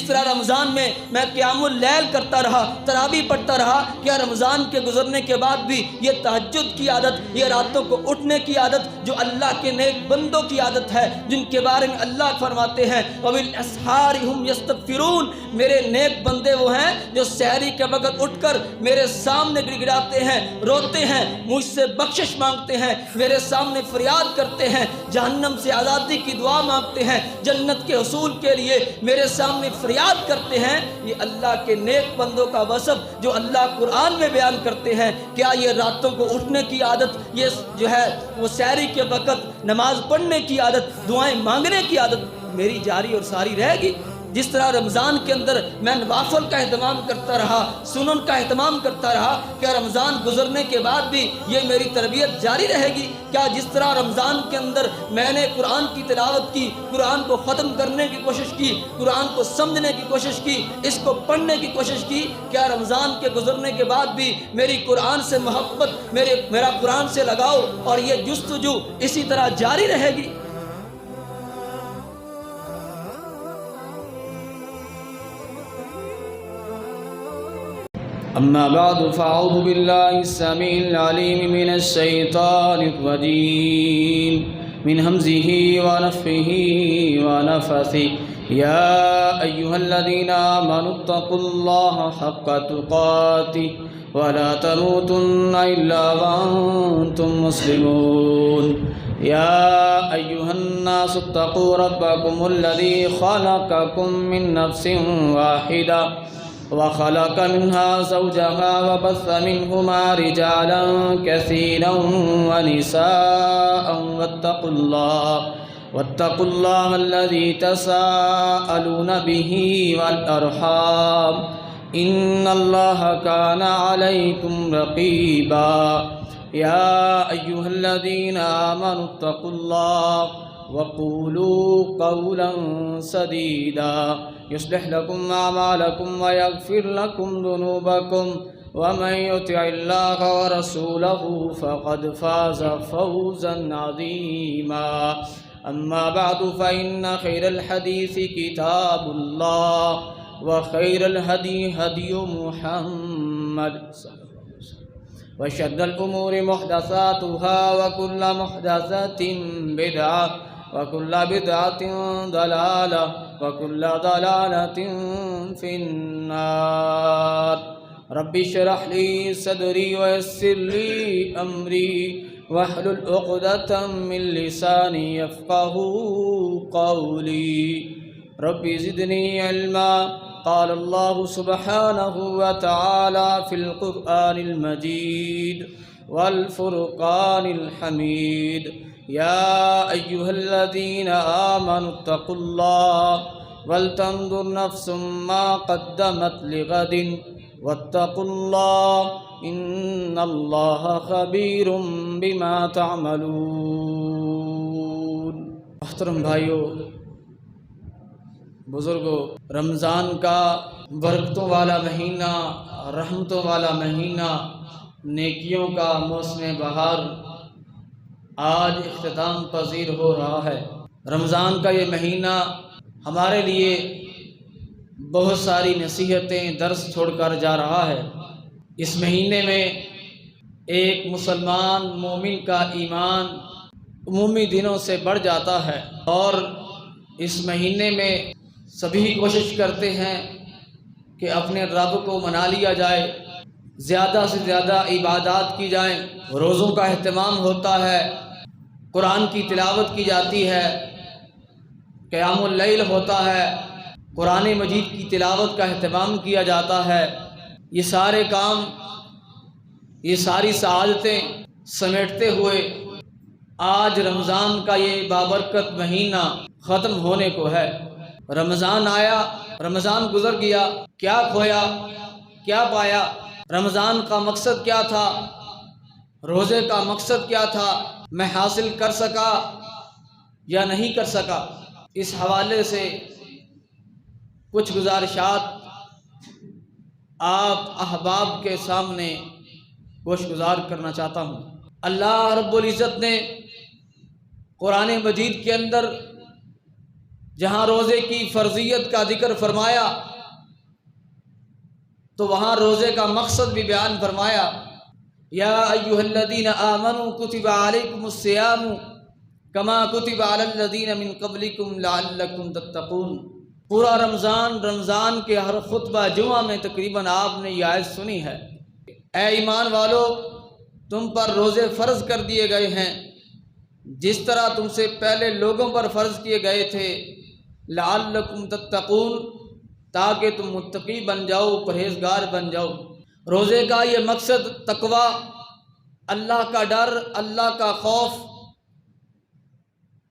طرح رمضان میں میں قیام اللیل کرتا رہا، تراویح پڑھتا رہا، کیا رمضان کے گزرنے کے بعد بھی یہ تہجد کی عادت، یہ راتوں کو اٹھنے کی عادت جو اللہ کے نیک بندوں کی عادت ہے، جن کے بارے میں اللہ فرماتے ہیں وَبِالْأَسْحَارِ هُمْ يَسْتَغْفِرُونَ، میرے نیک بندے وہ ہیں جو سحری کے وقت اٹھ کر میرے سامنے گڑ گڑاتے ہیں، روتے ہیں، مجھ سے بخشش مانگتے ہیں، میرے سامنے فریاد کرتے ہیں، جہنم سے آزادی کی دعا مانگتے ہیں، جنت کے حصول کے لیے میرے سامنے فریاد کرتے ہیں۔ یہ اللہ کے نیک بندوں کا وصف جو اللہ قرآن میں بیان کرتے ہیں۔ کیا یہ راتوں کو اٹھنے کی عادت، یہ جو ہے وہ سحری کے وقت نماز پڑھنے کی عادت، دعائیں مانگنے کی عادت میری جاری اور ساری رہے گی؟ جس طرح رمضان کے اندر میں نوافل کا اہتمام کرتا رہا، سنن کا اہتمام کرتا رہا، کیا رمضان گزرنے کے بعد بھی یہ میری تربیت جاری رہے گی؟ کیا جس طرح رمضان کے اندر میں نے قرآن کی تلاوت کی، قرآن کو ختم کرنے کی کوشش کی، قرآن کو سمجھنے کی کوشش کی، اس کو پڑھنے کی کوشش کی، کیا رمضان کے گزرنے کے بعد بھی میری قرآن سے محبت، میرا قرآن سے لگاؤ اور یہ جستجو اسی طرح جاری رہے گی؟ أما بعد فأعوذ بالله السميع العليم من الشيطان الرجيم من همزه ونفخه ونفثه يا أيها الذين آمنوا اتقوا الله حق تقاته ولا تموتن إلا وأنتم مسلمون يا أيها الناس اتقوا ربكم الذي خلقكم من نفس واحدة وخلق منها زوجها وبث منهما رجالا كثيرا ونساء واتقوا الله الذي تساءلون به والأرحام إن الله كان عليكم رقيبا يا أيها الذين آمنوا اتقوا الله وقولوا قولا سديدا يصلح لكم أعمالكم ويغفر لكم ذنوبكم ومن يطع الله ورسوله فقد فاز فوزا عظيما أما بعد فإن خير الحديث كتاب الله وخير الهدي هدي محمد وشر الأمور محدثاتها وكل محدثة بدعة وكل بدعة ضلالة وكل ضلالة في النار رب اشرح لي صدري ويسر لي أمري واحلل عقدة من لساني يفقهوا قولي رب زدني علما قال الله سبحانه وتعالى في القرآن المجيد والفرقان الحميد يا أيها الذين آمنوا اتقوا الله ولتنظر نفس ما قدمت لغد واتقوا الله إن الله خبير بما تعملون۔ محترم بھائیو، بزرگوں، رمضان کا برکتوں والا مہینہ، رحمتوں والا مہینہ، نیکیوں کا موسم بہار آج اختتام پذیر ہو رہا ہے۔ رمضان کا یہ مہینہ ہمارے لیے بہت ساری نصیحتیں، درس چھوڑ کر جا رہا ہے۔ اس مہینے میں ایک مسلمان مومن کا ایمان عمومی دنوں سے بڑھ جاتا ہے، اور اس مہینے میں سبھی کوشش کرتے ہیں کہ اپنے رب کو منا لیا جائے، زیادہ سے زیادہ عبادات کی جائیں، روزوں کا اہتمام ہوتا ہے، قرآن کی تلاوت کی جاتی ہے، قیام اللیل ہوتا ہے، قرآن مجید کی تلاوت کا اہتمام کیا جاتا ہے۔ یہ سارے کام، یہ ساری سعادتیں سمیٹتے ہوئے آج رمضان کا یہ بابرکت مہینہ ختم ہونے کو ہے۔ رمضان آیا، رمضان گزر گیا، کیا کھویا، کیا پایا؟ رمضان کا مقصد کیا تھا؟ روزے کا مقصد کیا تھا؟ میں حاصل کر سکا یا نہیں کر سکا؟ اس حوالے سے کچھ گزارشات آپ احباب کے سامنے گوش گزار کرنا چاہتا ہوں۔ اللہ رب العزت نے قرآن مجید کے اندر جہاں روزے کی فرضیت کا ذکر فرمایا تو وہاں روزے کا مقصد بھی بیان فرمایا، یا ایھا الذین آمنوا کتب علیکم الصیام کما کتب علی الذین من قبلکم لعلکم تتقون۔ پورا رمضان کے ہر خطبہ جمعہ میں تقریباً آپ نے یہ آیت سنی ہے، اے ایمان والو تم پر روزے فرض کر دیے گئے ہیں جس طرح تم سے پہلے لوگوں پر فرض کیے گئے تھے، لعلکم تتقون، تاکہ تم متقی بن جاؤ، پرہیزگار بن جاؤ۔ روزے کا یہ مقصد تقوی، اللہ کا ڈر، اللہ کا خوف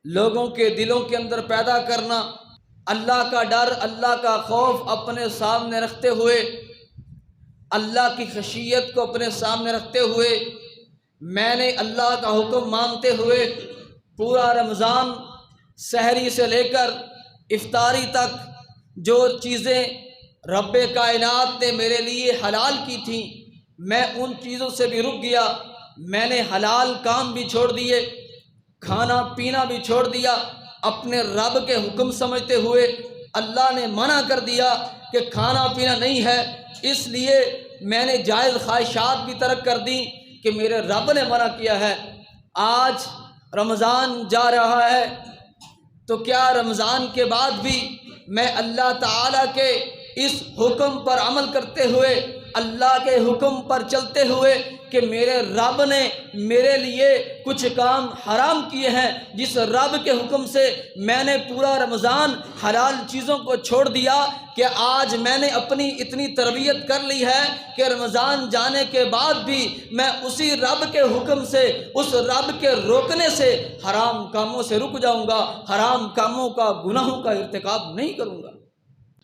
لوگوں کے دلوں کے اندر پیدا کرنا، اللہ کا ڈر، اللہ کا خوف اپنے سامنے رکھتے ہوئے، اللہ کی خشیت کو اپنے سامنے رکھتے ہوئے، میں نے اللہ کا حکم مانتے ہوئے پورا رمضان سحری سے لے کر افطاری تک جو چیزیں رب کائنات نے میرے لیے حلال کی تھیں میں ان چیزوں سے بھی رک گیا، میں نے حلال کام بھی چھوڑ دیے، کھانا پینا بھی چھوڑ دیا، اپنے رب کے حکم سمجھتے ہوئے اللہ نے منع کر دیا کہ کھانا پینا نہیں ہے، اس لیے میں نے جائز خواہشات بھی ترک کر دیں کہ میرے رب نے منع کیا ہے۔ آج رمضان جا رہا ہے تو کیا رمضان کے بعد بھی میں اللہ تعالیٰ کے اس حکم پر عمل کرتے ہوئے، اللہ کے حکم پر چلتے ہوئے کہ میرے رب نے میرے لیے کچھ کام حرام کیے ہیں، جس رب کے حکم سے میں نے پورا رمضان حلال چیزوں کو چھوڑ دیا کہ آج میں نے اپنی اتنی تربیت کر لی ہے کہ رمضان جانے کے بعد بھی میں اسی رب کے حکم سے، اس رب کے روکنے سے حرام کاموں سے رک جاؤں گا، حرام کاموں کا، گناہوں کا ارتکاب نہیں کروں گا۔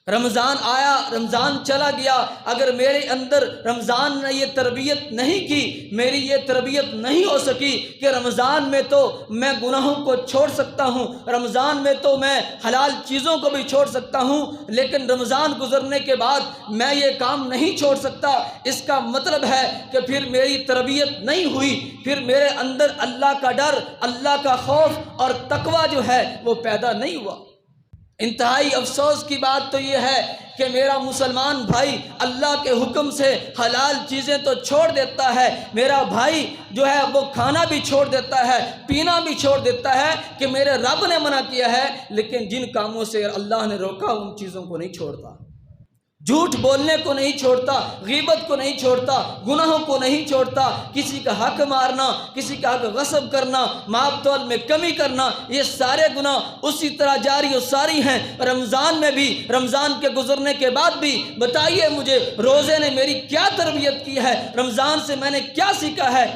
رمضان آیا، رمضان چلا گیا، اگر میرے اندر رمضان نے یہ تربیت نہیں کی، میری یہ تربیت نہیں ہو سکی کہ رمضان میں تو میں گناہوں کو چھوڑ سکتا ہوں، رمضان میں تو میں حلال چیزوں کو بھی چھوڑ سکتا ہوں، لیکن رمضان گزرنے کے بعد میں یہ کام نہیں چھوڑ سکتا، اس کا مطلب ہے کہ پھر میری تربیت نہیں ہوئی، پھر میرے اندر اللہ کا ڈر، اللہ کا خوف اور تقوی جو ہے وہ پیدا نہیں ہوا۔ انتہائی افسوس کی بات تو یہ ہے کہ میرا مسلمان بھائی اللہ کے حکم سے حلال چیزیں تو چھوڑ دیتا ہے، میرا بھائی جو ہے وہ کھانا بھی چھوڑ دیتا ہے، پینا بھی چھوڑ دیتا ہے کہ میرے رب نے منع کیا ہے، لیکن جن کاموں سے اللہ نے روکا ان چیزوں کو نہیں چھوڑتا، جھوٹ بولنے کو نہیں چھوڑتا، غیبت کو نہیں چھوڑتا، گناہوں کو نہیں چھوڑتا، کسی کا حق مارنا، کسی کا حق غصب کرنا، مال تول میں کمی کرنا، یہ سارے گناہ اسی طرح جاری و ساری ہیں۔ رمضان میں بھی، رمضان کے گزرنے کے بعد بھی بتائیے مجھے روزے نے میری کیا تربیت کی ہے، رمضان سے میں نے کیا سیکھا ہے؟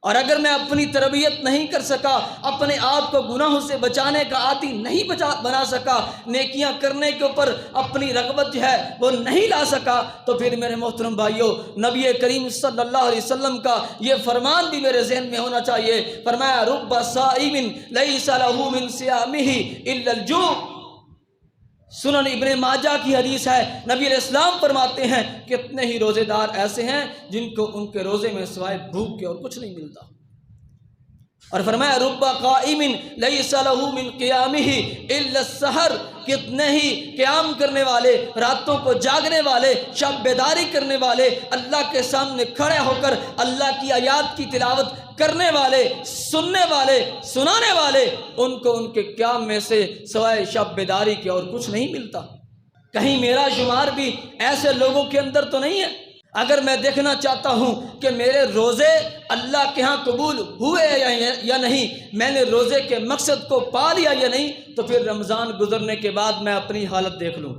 اور اگر میں اپنی تربیت نہیں کر سکا، اپنے آپ کو گناہوں سے بچانے کا عادی نہیں بنا سکا، نیکیاں کرنے کے اوپر اپنی رغبت جو ہے وہ نہیں لا سکا، تو پھر میرے محترم بھائیوں نبی کریم صلی اللہ علیہ وسلم کا یہ فرمان بھی میرے ذہن میں ہونا چاہیے، فرمایا رب صائم لیس لہ من صیامہ الا الجوع۔ سنن ابن ماجہ کی حدیث ہے، نبی علیہ السلام فرماتے ہیں کتنے ہی روزے دار ایسے ہیں جن کو ان کے روزے میں سوائے بھوک کے اور کچھ نہیں ملتا، اور فرمایا رب قائم لیس لہ من قیامہ الا السحر، کتنے ہی قیام کرنے والے، راتوں کو جاگنے والے، شب بیداری کرنے والے، اللہ کے سامنے کھڑے ہو کر اللہ کی آیات کی تلاوت کرنے والے، سننے والے، سنانے والے، ان کو ان کے قیام میں سے سوائے شب بیداری کے اور کچھ نہیں ملتا۔ کہیں میرا شمار بھی ایسے لوگوں کے اندر تو نہیں ہے؟ اگر میں دیکھنا چاہتا ہوں کہ میرے روزے اللہ کے ہاں قبول ہوئے یا نہیں، میں نے روزے کے مقصد کو پا لیا یا نہیں، تو پھر رمضان گزرنے کے بعد میں اپنی حالت دیکھ لوں،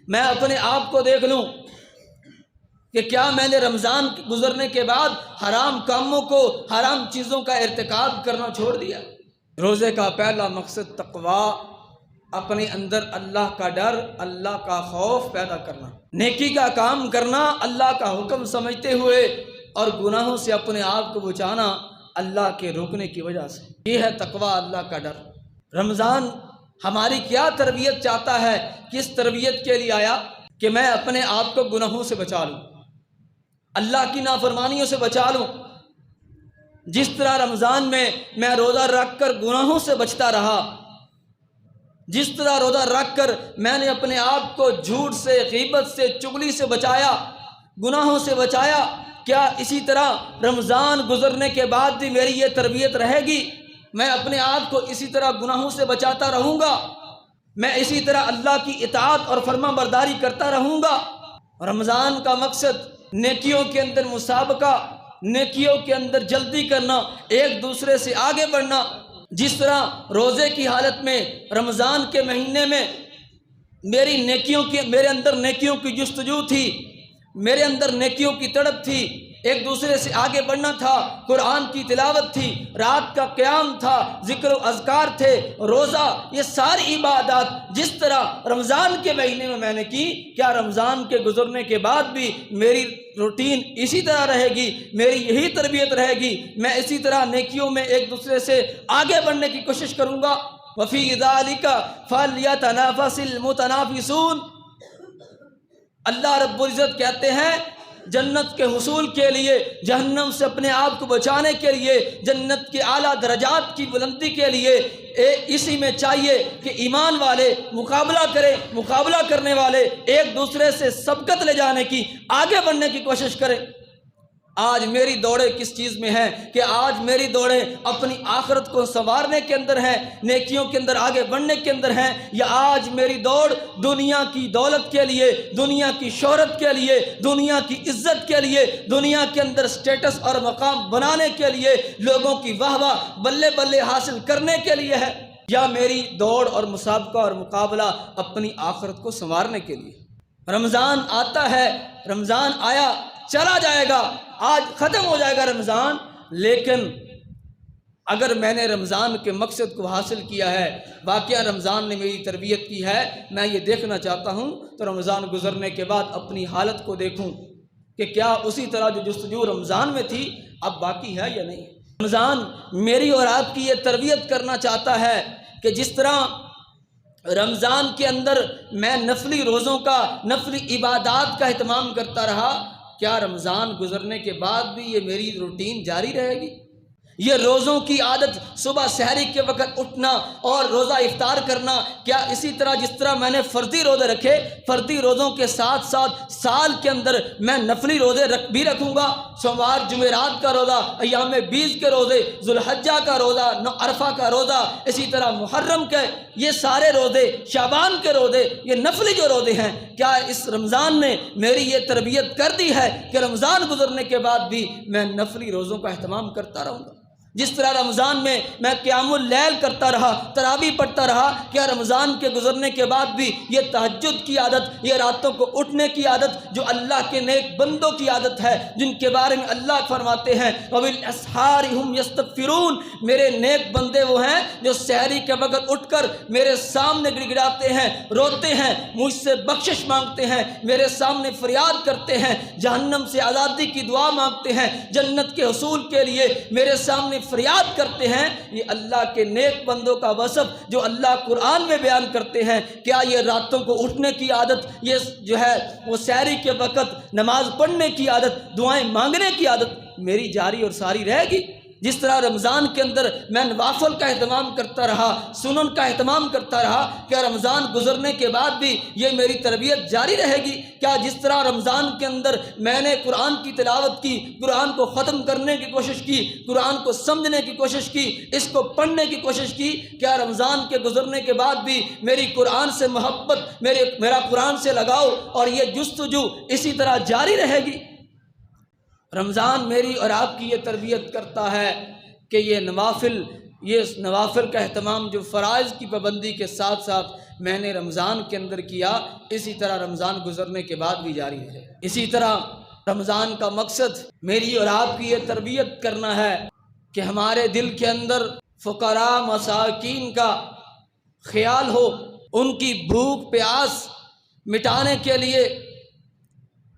میں اپنے آپ کو دیکھ لوں کہ کیا میں نے رمضان گزرنے کے بعد حرام کاموں کو، حرام چیزوں کا ارتکاب کرنا چھوڑ دیا۔ روزے کا پہلا مقصد تقوی، اپنے اندر اللہ کا ڈر، اللہ کا خوف پیدا کرنا، نیکی کا کام کرنا اللہ کا حکم سمجھتے ہوئے، اور گناہوں سے اپنے آپ کو بچانا اللہ کے روکنے کی وجہ سے، یہ ہے تقوی، اللہ کا ڈر۔ رمضان ہماری کیا تربیت چاہتا ہے، کس تربیت کے لیے آیا؟ کہ میں اپنے آپ کو گناہوں سے بچا لوں، اللہ کی نافرمانیوں سے بچا لوں۔ جس طرح رمضان میں روزہ رکھ کر گناہوں سے بچتا رہا، جس طرح روزہ رکھ کر میں نے اپنے آپ کو جھوٹ سے، غیبت سے، چغلی سے بچایا، گناہوں سے بچایا، کیا اسی طرح رمضان گزرنے کے بعد بھی میری یہ تربیت رہے گی؟ میں اپنے آپ کو اسی طرح گناہوں سے بچاتا رہوں گا؟ میں اسی طرح اللہ کی اطاعت اور فرما برداری کرتا رہوں گا؟ رمضان کا مقصد نیکیوں کے اندر مسابقہ، نیکیوں کے اندر جلدی کرنا، ایک دوسرے سے آگے بڑھنا۔ جس طرح روزے کی حالت میں رمضان کے مہینے میں میرے اندر نیکیوں کی جستجو تھی، میرے اندر نیکیوں کی تڑپ تھی، ایک دوسرے سے آگے بڑھنا تھا، قرآن کی تلاوت تھی، رات کا قیام تھا، ذکر و اذکار تھے، روزہ، یہ ساری عبادات جس طرح رمضان کے مہینے میں نے کی، کیا رمضان کے گزرنے کے بعد بھی میری روٹین اسی طرح رہے گی؟ میری یہی تربیت رہے گی؟ میں اسی طرح نیکیوں میں ایک دوسرے سے آگے بڑھنے کی کوشش کروں گا؟ وفی ذالک فلیتنافس المتنافسون۔ اللہ رب العزت کہتے ہیں جنت کے حصول کے لیے، جہنم سے اپنے آپ کو بچانے کے لیے، جنت کے اعلیٰ درجات کی بلندی کے لیے اسی میں چاہیے کہ ایمان والے مقابلہ کریں، مقابلہ کرنے والے ایک دوسرے سے سبقت لے جانے کی، آگے بڑھنے کی کوشش کریں۔ آج میری دوڑیں کس چیز میں ہیں کہ آج میری دوڑیں اپنی آخرت کو سنوارنے کے اندر ہیں، نیکیوں کے اندر آگے بڑھنے کے اندر ہیں، یا آج میری دوڑ دنیا کی دولت کے لیے، دنیا کی شہرت کے لیے، دنیا کی عزت کے لیے، دنیا کے اندر سٹیٹس اور مقام بنانے کے لیے، لوگوں کی واہ واہ بلے بلے حاصل کرنے کے لیے ہے، یا میری دوڑ اور مسابقہ اور مقابلہ اپنی آخرت کو سنوارنے کے لیے؟ رمضان آتا ہے، رمضان آیا چلا جائے گا، آج ختم ہو جائے گا رمضان، لیکن اگر میں نے رمضان کے مقصد کو حاصل کیا ہے، واقعہ رمضان نے میری تربیت کی ہے، میں یہ دیکھنا چاہتا ہوں تو رمضان گزرنے کے بعد اپنی حالت کو دیکھوں کہ کیا اسی طرح جو جستجو رمضان میں تھی اب باقی ہے یا نہیں۔ رمضان میری اور آپ کی یہ تربیت کرنا چاہتا ہے کہ جس طرح رمضان کے اندر میں نفلی روزوں کا، نفلی عبادات کا اہتمام کرتا رہا، کیا رمضان گزرنے کے بعد بھی یہ میری روٹین جاری رہے گی؟ یہ روزوں کی عادت، صبح سحری کے وقت اٹھنا اور روزہ افطار کرنا، کیا اسی طرح جس طرح میں نے فرضی روزے رکھے، فرضی روزوں کے ساتھ ساتھ سال کے اندر میں نفلی روزے بھی رکھوں گا؟ سوموار جمعرات کا روزہ، ایام 20 کے روزے، ذوالحجہ کا روزہ، عرفہ کا روزہ، اسی طرح محرم کے یہ سارے روزے، شعبان کے روزے، یہ نفلی جو روزے ہیں، کیا اس رمضان نے میری یہ تربیت کر دی ہے کہ رمضان گزرنے کے بعد بھی میں نفلی روزوں کا اہتمام کرتا رہوں گا؟ جس طرح رمضان میں قیام اللیل کرتا رہا، تراویح پڑھتا رہا، کیا رمضان کے گزرنے کے بعد بھی یہ تہجد کی عادت، یہ راتوں کو اٹھنے کی عادت جو اللہ کے نیک بندوں کی عادت ہے، جن کے بارے میں اللہ فرماتے ہیں وَبِالْأَسْحَارِ هُمْ يَسْتَغْفِرُونَ، میرے نیک بندے وہ ہیں جو سحری کے وقت اٹھ کر میرے سامنے گڑ گڑاتے ہیں، روتے ہیں، مجھ سے بخشش مانگتے ہیں، میرے سامنے فریاد کرتے ہیں، جہنم سے آزادی کی دعا مانگتے ہیں، جنت کے حصول کے لیے میرے سامنے فریاد کرتے ہیں۔ یہ اللہ کے نیک بندوں کا وصف جو اللہ قرآن میں بیان کرتے ہیں۔ کیا یہ راتوں کو اٹھنے کی عادت، یہ جو ہے وہ سحری کے وقت نماز پڑھنے کی عادت، دعائیں مانگنے کی عادت میری جاری اور ساری رہے گی؟ جس طرح رمضان کے اندر میں نوافل کا اہتمام کرتا رہا، سنن کا اہتمام کرتا رہا، کیا رمضان گزرنے کے بعد بھی یہ میری تربیت جاری رہے گی؟ کیا جس طرح رمضان کے اندر میں نے قرآن کی تلاوت کی، قرآن کو ختم کرنے کی کوشش کی، قرآن کو سمجھنے کی کوشش کی، اس کو پڑھنے کی کوشش کی، کیا رمضان کے گزرنے کے بعد بھی میری قرآن سے محبت، میرا قرآن سے لگاؤ اور یہ جستجو اسی طرح جاری رہے گی؟ رمضان میری اور آپ کی یہ تربیت کرتا ہے کہ یہ نوافل کا اہتمام جو فرائض کی پابندی کے ساتھ ساتھ میں نے رمضان کے اندر کیا، اسی طرح رمضان گزرنے کے بعد بھی جاری رہے۔ اسی طرح رمضان کا مقصد میری اور آپ کی یہ تربیت کرنا ہے کہ ہمارے دل کے اندر فقراء مساکین کا خیال ہو، ان کی بھوک پیاس مٹانے کے لیے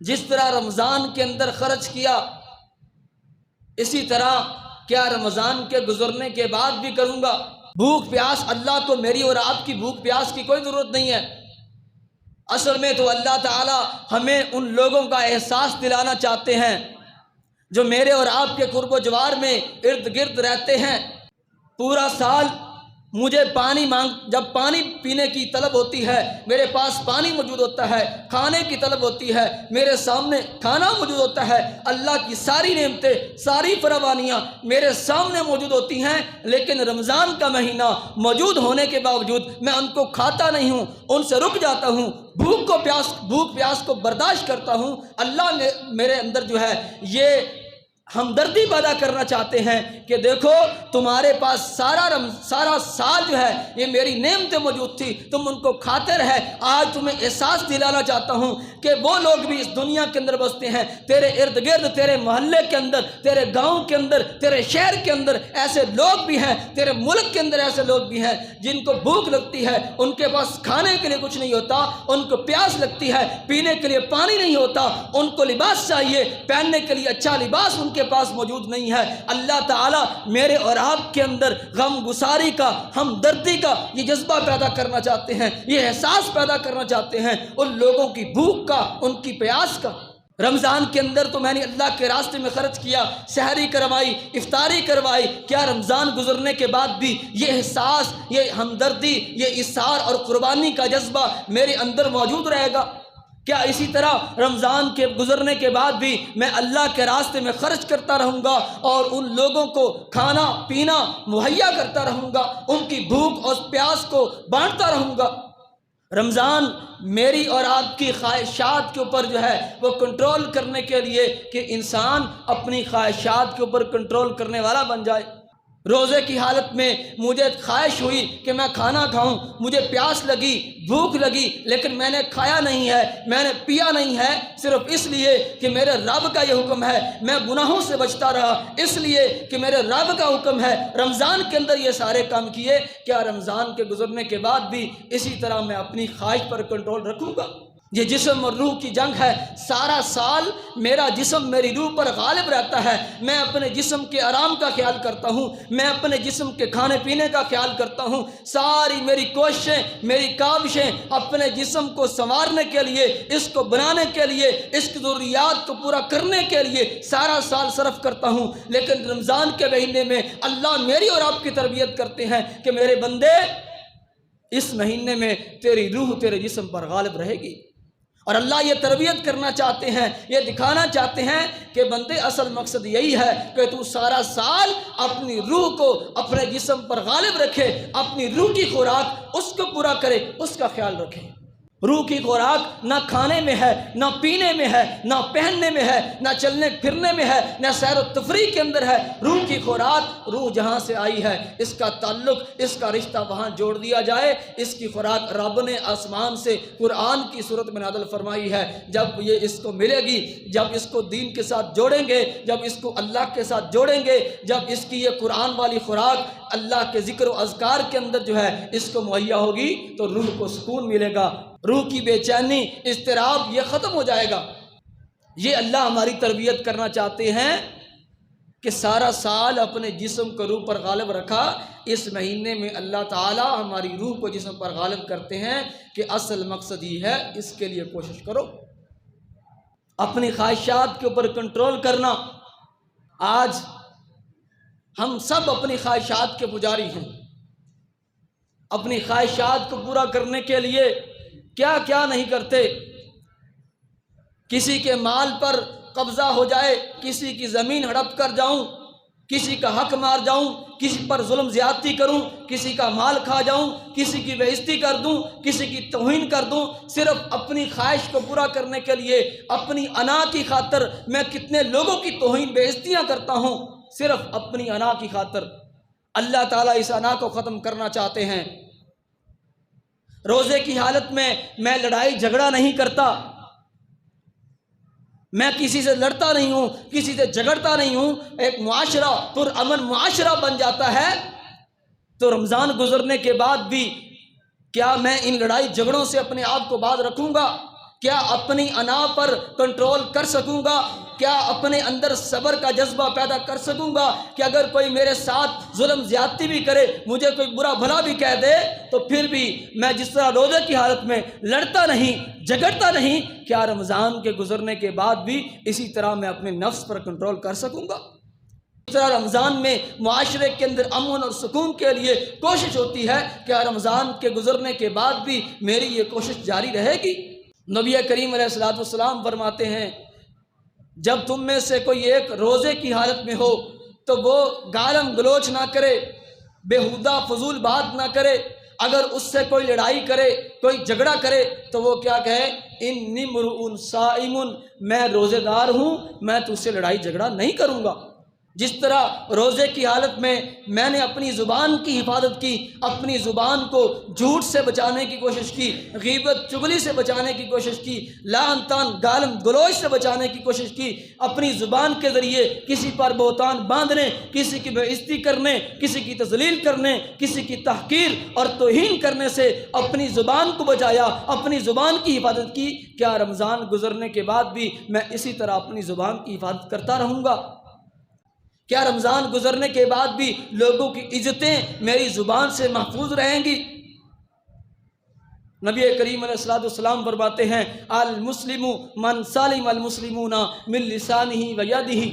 جس طرح رمضان کے اندر خرچ کیا، اسی طرح کیا رمضان کے گزرنے کے بعد بھی کروں گا؟ بھوک پیاس، اللہ کو میری اور آپ کی بھوک پیاس کی کوئی ضرورت نہیں ہے۔ اصل میں تو اللہ تعالی ہمیں ان لوگوں کا احساس دلانا چاہتے ہیں جو میرے اور آپ کے قرب و جوار میں ارد گرد رہتے ہیں، پورا سال مجھے جب پانی پینے کی طلب ہوتی ہے میرے پاس پانی موجود ہوتا ہے، کھانے کی طلب ہوتی ہے میرے سامنے کھانا موجود ہوتا ہے، اللہ کی ساری نعمتیں ساری فراوانیاں میرے سامنے موجود ہوتی ہیں، لیکن رمضان کا مہینہ موجود ہونے کے باوجود میں ان کو کھاتا نہیں ہوں، ان سے رک جاتا ہوں، بھوک پیاس کو برداشت کرتا ہوں۔ اللہ نے میرے اندر جو ہے یہ ہمدردی پیدا کرنا چاہتے ہیں کہ دیکھو تمہارے پاس سارا سال جو ہے یہ میری نعمتیں موجود تھی، تم ان کو کھاتے رہے۔ آج تمہیں احساس دلانا چاہتا ہوں کہ وہ لوگ بھی اس دنیا کے اندر بستے ہیں، تیرے ارد گرد، تیرے محلے کے اندر، تیرے گاؤں کے اندر، تیرے شہر کے اندر ایسے لوگ بھی ہیں، تیرے ملک کے اندر ایسے لوگ بھی ہیں جن کو بھوک لگتی ہے، ان کے پاس کھانے کے لیے کچھ نہیں ہوتا، ان کو پیاس لگتی ہے، پینے کے لیے پانی نہیں ہوتا، ان کو لباس چاہیے، پہننے کے لیے اچھا لباس ان کے پاس موجود نہیں ہے۔ اللہ تعالیٰ میرے اور آپ کے اندر غم گساری کا، ہمدردی کا یہ جذبہ پیدا کرنا چاہتے ہیں، یہ احساس پیدا کرنا چاہتے ہیں ان لوگوں کی بھوک کا، ان کی پیاس کا۔ رمضان کے اندر تو میں نے اللہ کے راستے میں خرچ کیا، سحری کروائی، افطاری کروائی، کیا رمضان گزرنے کے بعد بھی یہ احساس، یہ ہمدردی، یہ اثار اور قربانی کا جذبہ میرے اندر موجود رہے گا؟ کیا اسی طرح رمضان کے گزرنے کے بعد بھی میں اللہ کے راستے میں خرچ کرتا رہوں گا اور ان لوگوں کو کھانا پینا مہیا کرتا رہوں گا، ان کی بھوک اور پیاس کو بانٹتا رہوں گا؟ رمضان میری اور آپ کی خواہشات کے اوپر جو ہے وہ کنٹرول کرنے کے لیے کہ انسان اپنی خواہشات کے اوپر کنٹرول کرنے والا بن جائے۔ روزے کی حالت میں مجھے خواہش ہوئی کہ میں کھانا کھاؤں، مجھے پیاس لگی، بھوک لگی، لیکن میں نے کھایا نہیں ہے، میں نے پیا نہیں ہے، صرف اس لیے کہ میرے رب کا یہ حکم ہے۔ میں گناہوں سے بچتا رہا اس لیے کہ میرے رب کا حکم ہے۔ رمضان کے اندر یہ سارے کام کیے، کیا رمضان کے گزرنے کے بعد بھی اسی طرح میں اپنی خواہش پر کنٹرول رکھوں گا؟ یہ جسم اور روح کی جنگ ہے۔ سارا سال میرا جسم میری روح پر غالب رہتا ہے، میں اپنے جسم کے آرام کا خیال کرتا ہوں، میں اپنے جسم کے کھانے پینے کا خیال کرتا ہوں، ساری میری کوششیں، میری کاوشیں اپنے جسم کو سنوارنے کے لیے، اس کو بنانے کے لیے، اس کی ضروریات کو پورا کرنے کے لیے سارا سال صرف کرتا ہوں۔ لیکن رمضان کے مہینے میں اللہ میری اور آپ کی تربیت کرتے ہیں کہ میرے بندے اس مہینے میں تیری روح تیرے جسم پر غالب رہے گی، اور اللہ یہ تربیت کرنا چاہتے ہیں، یہ دکھانا چاہتے ہیں کہ بندے اصل مقصد یہی ہے کہ تو سارا سال اپنی روح کو اپنے جسم پر غالب رکھے، اپنی روح کی خوراک اس کو پورا کرے، اس کا خیال رکھے۔ روح کی خوراک نہ کھانے میں ہے، نہ پینے میں ہے، نہ پہننے میں ہے، نہ چلنے پھرنے میں ہے، نہ سیر و تفریح کے اندر ہے۔ روح کی خوراک، روح جہاں سے آئی ہے اس کا تعلق، اس کا رشتہ وہاں جوڑ دیا جائے۔ اس کی خوراک رب نے آسمان سے قرآن کی صورت میں نازل فرمائی ہے۔ جب یہ اس کو ملے گی، جب اس کو دین کے ساتھ جوڑیں گے، جب اس کو اللہ کے ساتھ جوڑیں گے، جب اس کی یہ قرآن والی خوراک اللہ کے ذکر و اذکار کے اندر جو ہے اس کو مہیا ہوگی تو روح کو سکون ملے گا، روح کی بے چینی، اضطراب یہ ختم ہو جائے گا۔ یہ اللہ ہماری تربیت کرنا چاہتے ہیں کہ سارا سال اپنے جسم کو روح پر غالب رکھا، اس مہینے میں اللہ تعالی ہماری روح کو جسم پر غالب کرتے ہیں کہ اصل مقصد یہ ہے، اس کے لیے کوشش کرو اپنی خواہشات کے اوپر کنٹرول کرنا۔ آج ہم سب اپنی خواہشات کے پجاری ہیں، اپنی خواہشات کو پورا کرنے کے لیے کیا کیا نہیں کرتے۔ کسی کے مال پر قبضہ ہو جائے، کسی کی زمین ہڑپ کر جاؤں، کسی کا حق مار جاؤں، کسی پر ظلم زیادتی کروں، کسی کا مال کھا جاؤں، کسی کی بے عزتی کر دوں، کسی کی توہین کر دوں، صرف اپنی خواہش کو پورا کرنے کے لیے، اپنی انا کی خاطر میں کتنے لوگوں کی توہین بے عزتیاں کرتا ہوں، صرف اپنی انا کی خاطر۔ اللہ تعالیٰ اس انا کو ختم کرنا چاہتے ہیں۔ روزے کی حالت میں لڑائی جھگڑا نہیں کرتا، میں کسی سے لڑتا نہیں ہوں، کسی سے جھگڑتا نہیں ہوں، ایک معاشرہ پرامن معاشرہ بن جاتا ہے۔ تو رمضان گزرنے کے بعد بھی کیا میں ان لڑائی جھگڑوں سے اپنے آپ کو باز رکھوں گا؟ کیا اپنی انا پر کنٹرول کر سکوں گا؟ کیا اپنے اندر صبر کا جذبہ پیدا کر سکوں گا کہ اگر کوئی میرے ساتھ ظلم زیادتی بھی کرے، مجھے کوئی برا بھلا بھی کہہ دے، تو پھر بھی میں جس طرح روزے کی حالت میں لڑتا نہیں، جھگڑتا نہیں، کیا رمضان کے گزرنے کے بعد بھی اسی طرح میں اپنے نفس پر کنٹرول کر سکوں گا؟ اس طرح رمضان میں معاشرے کے اندر امن اور سکون کے لیے کوشش ہوتی ہے کہ رمضان کے گزرنے کے بعد بھی میری یہ کوشش جاری رہے گی۔ نبی کریم علیہ الصلوۃ والسلام فرماتے ہیں جب تم میں سے کوئی ایک روزے کی حالت میں ہو تو وہ گالم گلوچ نہ کرے، بیہودہ فضول بات نہ کرے، اگر اس سے کوئی لڑائی کرے، کوئی جھگڑا کرے تو وہ کیا کہے، انی امرؤ صائم، میں روزے دار ہوں، میں تجھ سے لڑائی جھگڑا نہیں کروں گا۔ جس طرح روزے کی حالت میں نے اپنی زبان کی حفاظت کی، اپنی زبان کو جھوٹ سے بچانے کی کوشش کی، غیبت چغلی سے بچانے کی کوشش کی، لعن طعن گالم گلوچ سے بچانے کی کوشش کی، اپنی زبان کے ذریعے کسی پر بہتان باندھنے، کسی کی بے عزتی کرنے، کسی کی تذلیل کرنے، کسی کی تحقیر اور توہین کرنے سے اپنی زبان کو بچایا، اپنی زبان کی حفاظت کی۔ کیا رمضان گزرنے کے بعد بھی میں اسی طرح اپنی زبان کی حفاظت کرتا رہوں گا؟ کیا رمضان گزرنے کے بعد بھی لوگوں کی عزتیں میری زبان سے محفوظ رہیں گی؟ نبی کریم علیہ الصلوۃ والسلام فرماتے ہیں المسلم من سلم المسلمون من لسانہ و یدہ،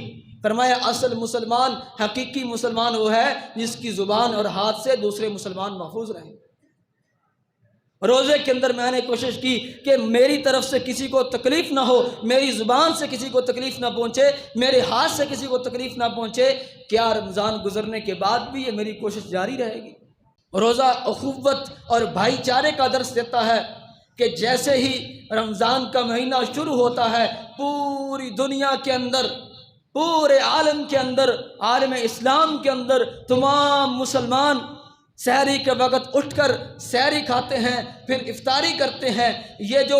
فرمایا اصل مسلمان، حقیقی مسلمان وہ ہے جس کی زبان اور ہاتھ سے دوسرے مسلمان محفوظ رہیں۔ روزے کے اندر میں نے کوشش کی کہ میری طرف سے کسی کو تکلیف نہ ہو، میری زبان سے کسی کو تکلیف نہ پہنچے، میرے ہاتھ سے کسی کو تکلیف نہ پہنچے۔ کیا رمضان گزرنے کے بعد بھی یہ میری کوشش جاری رہے گی؟ روزہ اخوت اور بھائی چارے کا درس دیتا ہے کہ جیسے ہی رمضان کا مہینہ شروع ہوتا ہے پوری دنیا کے اندر، پورے عالم کے اندر، عالم اسلام کے اندر تمام مسلمان سحری کے وقت اٹھ کر سحری کھاتے ہیں، پھر افطاری کرتے ہیں۔ یہ جو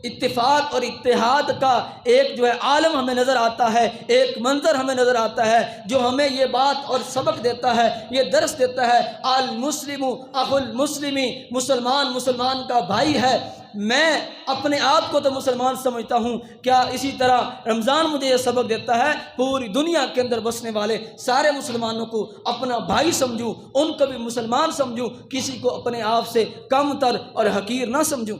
اتفاق اور اتحاد کا ایک جو ہے عالم ہمیں نظر آتا ہے، ایک منظر ہمیں نظر آتا ہے جو ہمیں یہ بات اور سبق دیتا ہے، یہ درس دیتا ہے المسلم اخو المسلم، مسلمان مسلمان کا بھائی ہے۔ میں اپنے آپ کو تو مسلمان سمجھتا ہوں، کیا اسی طرح رمضان مجھے یہ سبق دیتا ہے پوری دنیا کے اندر بسنے والے سارے مسلمانوں کو اپنا بھائی سمجھوں، ان کو بھی مسلمان سمجھوں، کسی کو اپنے آپ سے کم تر اور حقیر نہ سمجھوں۔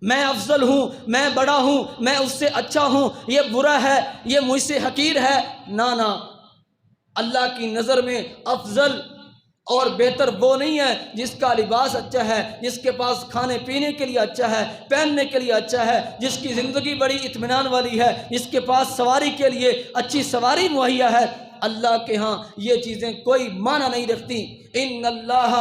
میں افضل ہوں، میں بڑا ہوں، میں اس سے اچھا ہوں، یہ برا ہے، یہ مجھ سے حقیر ہے، نہ، اللہ کی نظر میں افضل اور بہتر وہ نہیں ہے جس کا لباس اچھا ہے، جس کے پاس کھانے پینے کے لیے اچھا ہے، پہننے کے لیے اچھا ہے، جس کی زندگی بڑی اطمینان والی ہے، جس کے پاس سواری کے لیے اچھی سواری مہیا ہے۔ اللہ کے ہاں یہ چیزیں کوئی معنی نہیں رکھتی۔ ان اللہ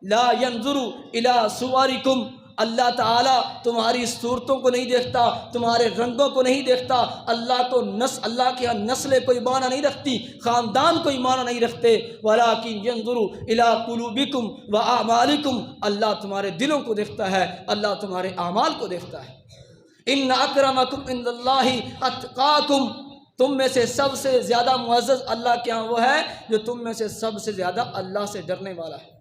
لا ينظر الى صورکم، اللہ تعالیٰ تمہاری صورتوں کو نہیں دیکھتا، تمہارے رنگوں کو نہیں دیکھتا۔ اللہ کے ہاں نسلیں کوئی معنی نہیں رکھتی، خاندان کوئی معنی نہیں رکھتے۔ وَلَٰكِن يَنظُرُ إِلَىٰ قُلُوبِكُمْ وَأَعْمَالِكُمْ، اللہ تمہارے دلوں کو دیکھتا ہے، اللہ تمہارے اعمال کو دیکھتا ہے۔ إِنَّ أَكْرَمَكُمْ عِندَ اللَّهِ أَتْقَاكُمْ، تم میں سے سب سے زیادہ معزز اللہ کے ہاں وہ ہے جو تم میں سے سب سے زیادہ اللہ سے ڈرنے والا ہے۔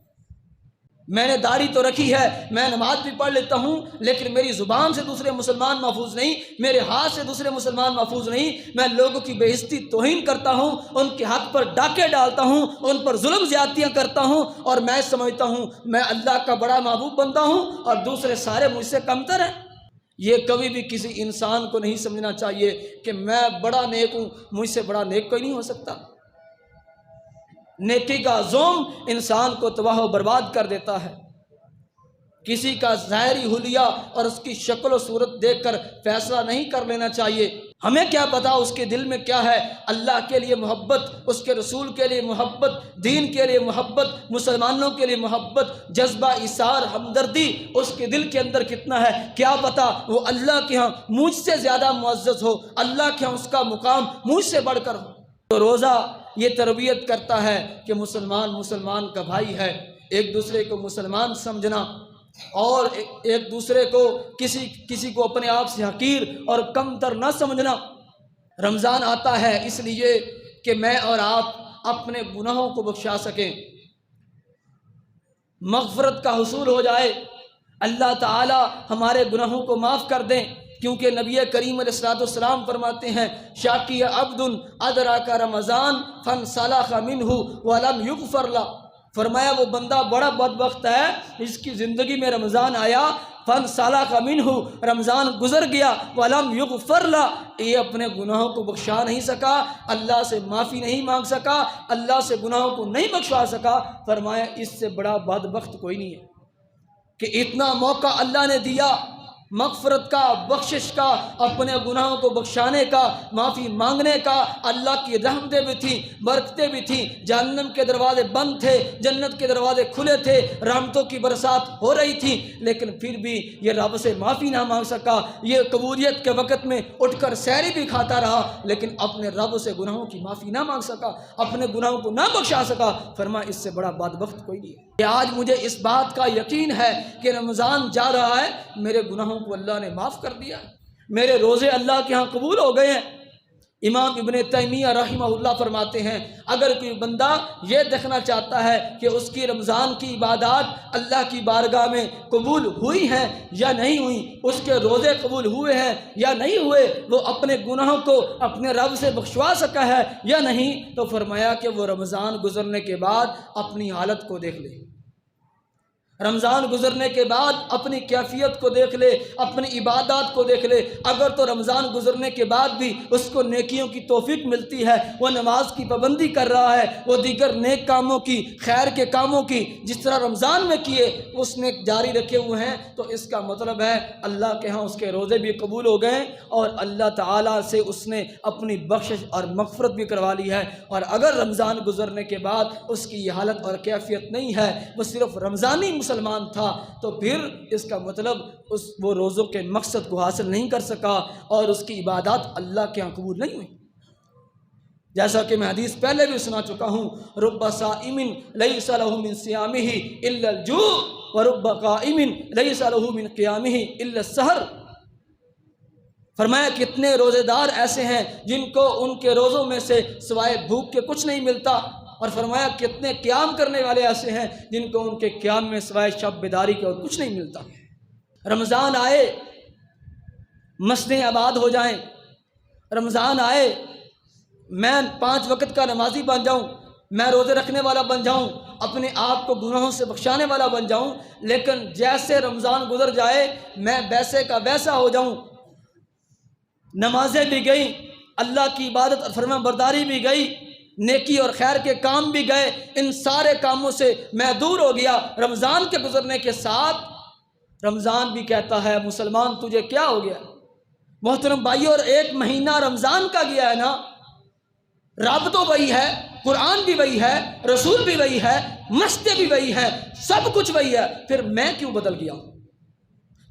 میں نے داڑھی تو رکھی ہے، میں نماز بھی پڑھ لیتا ہوں، لیکن میری زبان سے دوسرے مسلمان محفوظ نہیں، میرے ہاتھ سے دوسرے مسلمان محفوظ نہیں۔ میں لوگوں کی بے عزتی توہین کرتا ہوں، ان کے حق پر ڈاکے ڈالتا ہوں، ان پر ظلم زیادتیاں کرتا ہوں، اور میں سمجھتا ہوں میں اللہ کا بڑا محبوب بندہ ہوں اور دوسرے سارے مجھ سے کمتر ہیں۔ یہ کبھی بھی کسی انسان کو نہیں سمجھنا چاہیے کہ میں بڑا نیک ہوں، مجھ سے بڑا نیک کوئی نہیں ہو سکتا۔ نیکی کا زوم انسان کو تباہ و برباد کر دیتا ہے۔ کسی کا ظاہری حلیہ اور اس کی شکل و صورت دیکھ کر فیصلہ نہیں کر لینا چاہیے۔ ہمیں کیا پتا اس کے دل میں کیا ہے۔ اللہ کے لیے محبت، اس کے رسول کے لیے محبت، دین کے لیے محبت، مسلمانوں کے لیے محبت، جذبہ ایثار، ہمدردی اس کے دل کے اندر کتنا ہے، کیا پتا وہ اللہ کے ہاں مجھ سے زیادہ معزز ہو، اللہ کے ہاں اس کا مقام مجھ سے بڑھ کر ہو۔ تو روزہ یہ تربیت کرتا ہے کہ مسلمان کا بھائی ہے، ایک دوسرے کو مسلمان سمجھنا اور ایک دوسرے کو کسی کو اپنے آپ سے حقیر اور کم تر نہ سمجھنا۔ رمضان آتا ہے اس لیے کہ میں اور آپ اپنے گناہوں کو بخشا سکیں، مغفرت کا حصول ہو جائے، اللہ تعالی ہمارے گناہوں کو معاف کر دیں، کیونکہ نبی کریم علیہ الصلوۃ والسلام فرماتے ہیں شاکی عبد ادرک رمضان فانسلخ منہ ولم یغفر له، فرمایا وہ بندہ بڑا بدبخت ہے جس کی زندگی میں رمضان آیا فن سالہ کا منہ، رمضان گزر گیا، ولم یغفر لا، یہ اپنے گناہوں کو بخشا نہیں سکا، اللہ سے معافی نہیں مانگ سکا، اللہ سے گناہوں کو نہیں بخشوا سکا۔ فرمایا اس سے بڑا بدبخت کوئی نہیں ہے کہ اتنا موقع اللہ نے دیا مغفرت کا، بخشش کا، اپنے گناہوں کو بخشانے کا، معافی مانگنے کا، اللہ کی رحمتیں بھی تھیں، برکتیں بھی تھیں، جہنم کے دروازے بند تھے، جنت کے دروازے کھلے تھے، رحمتوں کی برسات ہو رہی تھی، لیکن پھر بھی یہ رب سے معافی نہ مانگ سکا، یہ قبولیت کے وقت میں اٹھ کر سحری بھی کھاتا رہا، لیکن اپنے رب سے گناہوں کی معافی نہ مانگ سکا، اپنے گناہوں کو نہ بخشا سکا۔ فرمایا اس سے بڑا بدبخت کوئی نہیں ہے کہ آج مجھے اس بات کا یقین ہے کہ رمضان جا رہا ہے، میرے گناہوں کو اللہ نے معاف کر دیا، میرے روزے اللہ کے ہاں قبول ہو گئے ہیں۔ امام ابن تیمیہ رحمہ اللہ فرماتے ہیں اگر کوئی بندہ یہ دیکھنا چاہتا ہے کہ اس کی رمضان کی عبادات اللہ کی بارگاہ میں قبول ہوئی ہیں یا نہیں ہوئی، اس کے روزے قبول ہوئے ہیں یا نہیں ہوئے، وہ اپنے گناہوں کو اپنے رب سے بخشوا سکا ہے یا نہیں، تو فرمایا کہ وہ رمضان گزرنے کے بعد اپنی حالت کو دیکھ لے، رمضان گزرنے کے بعد اپنی کیفیت کو دیکھ لے، اپنی عبادات کو دیکھ لے۔ اگر تو رمضان گزرنے کے بعد بھی اس کو نیکیوں کی توفیق ملتی ہے، وہ نماز کی پابندی کر رہا ہے، وہ دیگر نیک کاموں کی، خیر کے کاموں کی جس طرح رمضان میں کیے اس نے جاری رکھے ہوئے ہیں، تو اس کا مطلب ہے اللہ کے ہاں اس کے روزے بھی قبول ہو گئے اور اللہ تعالیٰ سے اس نے اپنی بخشش اور مغفرت بھی کروا لی ہے۔ اور اگر رمضان گزرنے کے بعد اس کی یہ حالت اور کیفیت نہیں ہے، وہ صرف رمضانی مسلمان تھا، تو پھر اس کا مطلب وہ روزوں کے مقصد کو حاصل نہیں کر سکا اور اس کی عبادات اللہ کے ہاں قبول نہیں ہوئی۔ جیسا کہ میں حدیث پہلے بھی سنا چکا ہوں، رب صائم لیس لہ من صیامہ الا الجوع ورب قائم لیس لہ من قیامہ الا السحر۔ فرمایا کتنے روزے دار ایسے ہیں جن کو ان کے روزوں میں سے سوائے بھوک کے کچھ نہیں ملتا، اور فرمایا کتنے قیام کرنے والے ایسے ہیں جن کو ان کے قیام میں سوائے شب بیداری کے اور کچھ نہیں ملتا۔ رمضان آئے مسجدیں آباد ہو جائیں، رمضان آئے میں 5 وقت کا نمازی بن جاؤں، میں روزے رکھنے والا بن جاؤں، اپنے آپ کو گناہوں سے بخشانے والا بن جاؤں، لیکن جیسے رمضان گزر جائے میں ویسے کا ویسا ہو جاؤں، نمازیں بھی گئیں، اللہ کی عبادت اور فرما برداری بھی گئی، نیکی اور خیر کے کام بھی گئے، ان سارے کاموں سے میں دور ہو گیا۔ رمضان کے گزرنے کے ساتھ رمضان بھی کہتا ہے مسلمان تجھے کیا ہو گیا؟ محترم بھائیو، اور 1 مہینہ رمضان کا گیا ہے نا، رب تو وہی ہے، قرآن بھی وہی ہے، رسول بھی وہی ہے، مسجد بھی وہی ہے، سب کچھ وہی ہے، پھر میں کیوں بدل گیا ہوں؟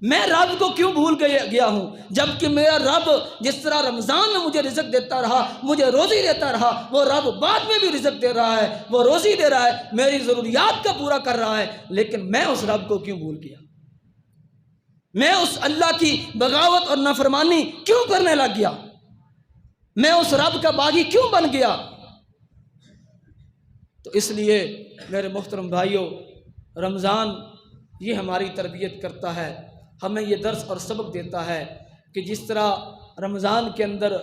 میں رب کو کیوں بھول گیا ہوں؟ جبکہ میرا رب جس طرح رمضان میں مجھے رزق دیتا رہا، مجھے روزی دیتا رہا، وہ رب بعد میں بھی رزق دے رہا ہے، وہ روزی دے رہا ہے، میری ضروریات کا پورا کر رہا ہے، لیکن میں اس رب کو کیوں بھول گیا؟ میں اس اللہ کی بغاوت اور نافرمانی کیوں کرنے لگ گیا؟ میں اس رب کا باغی کیوں بن گیا؟ تو اس لیے میرے محترم بھائیوں، رمضان یہ ہماری تربیت کرتا ہے، ہمیں یہ درس اور سبق دیتا ہے کہ جس طرح رمضان کے اندر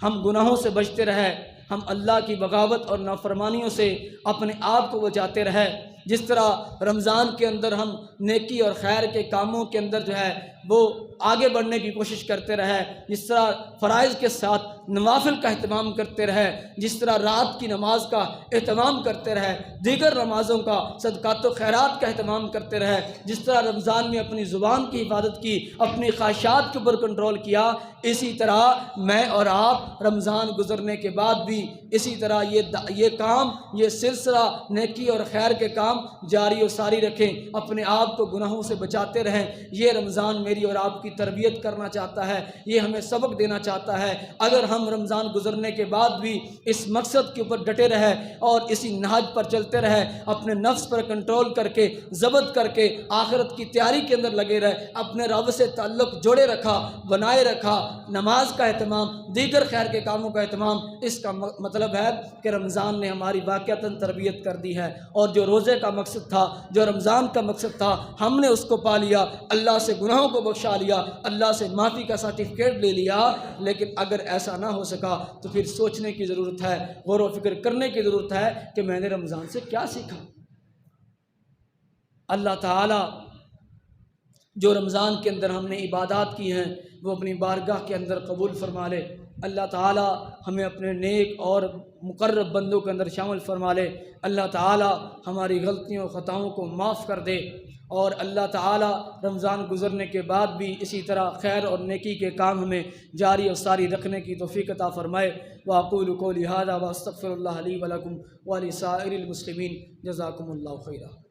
ہم گناہوں سے بچتے رہے، ہم اللہ کی بغاوت اور نافرمانیوں سے اپنے آپ کو بچاتے رہے، جس طرح رمضان کے اندر ہم نیکی اور خیر کے کاموں کے اندر جو ہے وہ آگے بڑھنے کی کوشش کرتے رہے، جس طرح فرائض کے ساتھ نوافل کا اہتمام کرتے رہے، جس طرح رات کی نماز کا اہتمام کرتے رہے، دیگر نمازوں کا، صدقات و خیرات کا اہتمام کرتے رہے، جس طرح رمضان میں اپنی زبان کی حفاظت کی، اپنی خواہشات کے اوپر کنٹرول کیا، اسی طرح میں اور آپ رمضان گزرنے کے بعد بھی اسی طرح یہ کام، یہ سلسلہ نیکی اور خیر کے کام جاری و ساری رکھیں، اپنے آپ کو گناہوں سے بچاتے رہیں۔ یہ رمضان میری اور آپ کی تربیت کرنا چاہتا ہے، یہ ہمیں سبق دینا چاہتا ہے۔ اگر ہم رمضان گزرنے کے بعد بھی اس مقصد کے اوپر ڈٹے رہے اور اسی نہج پر چلتے رہے، اپنے نفس پر کنٹرول کر کے، ضبط کر کے، آخرت کی تیاری کے اندر لگے رہے، اپنے رب سے تعلق جوڑے رکھا، بنائے رکھا، نماز کا اہتمام، دیگر خیر کے کاموں کا اہتمام، اس کا مطلب ہے کہ رمضان نے ہماری واقعتاً تربیت کر دی ہے، اور جو روزے کا مقصد تھا، جو رمضان کا مقصد تھا، ہم نے اس کو پا لیا، اللہ سے گناہوں کو بخشا لیا، اللہ سے معافی کا سرٹیفکیٹ لے لیا۔ لیکن اگر ایسا نہ ہو سکا تو پھر سوچنے کی ضرورت ہے، غور و فکر کرنے کی ضرورت ہے کہ میں نے رمضان سے کیا سیکھا۔ اللہ تعالی جو رمضان کے اندر ہم نے عبادات کی ہیں وہ اپنی بارگاہ کے اندر قبول فرما لے۔ اللہ تعالی ہمیں اپنے نیک اور مقرب بندوں کے اندر شامل فرما لے۔ اللہ تعالی ہماری غلطیوں خطاؤں کو معاف کر دے، اور اللہ تعالی رمضان گزرنے کے بعد بھی اسی طرح خیر اور نیکی کے کام ہمیں جاری اور ساری رکھنے کی توفیق عطا فرمائے۔ وأقول قولي هذا وأستغفر الله لي ولكم ولسائر المسلمين جزاكم الله خيرا۔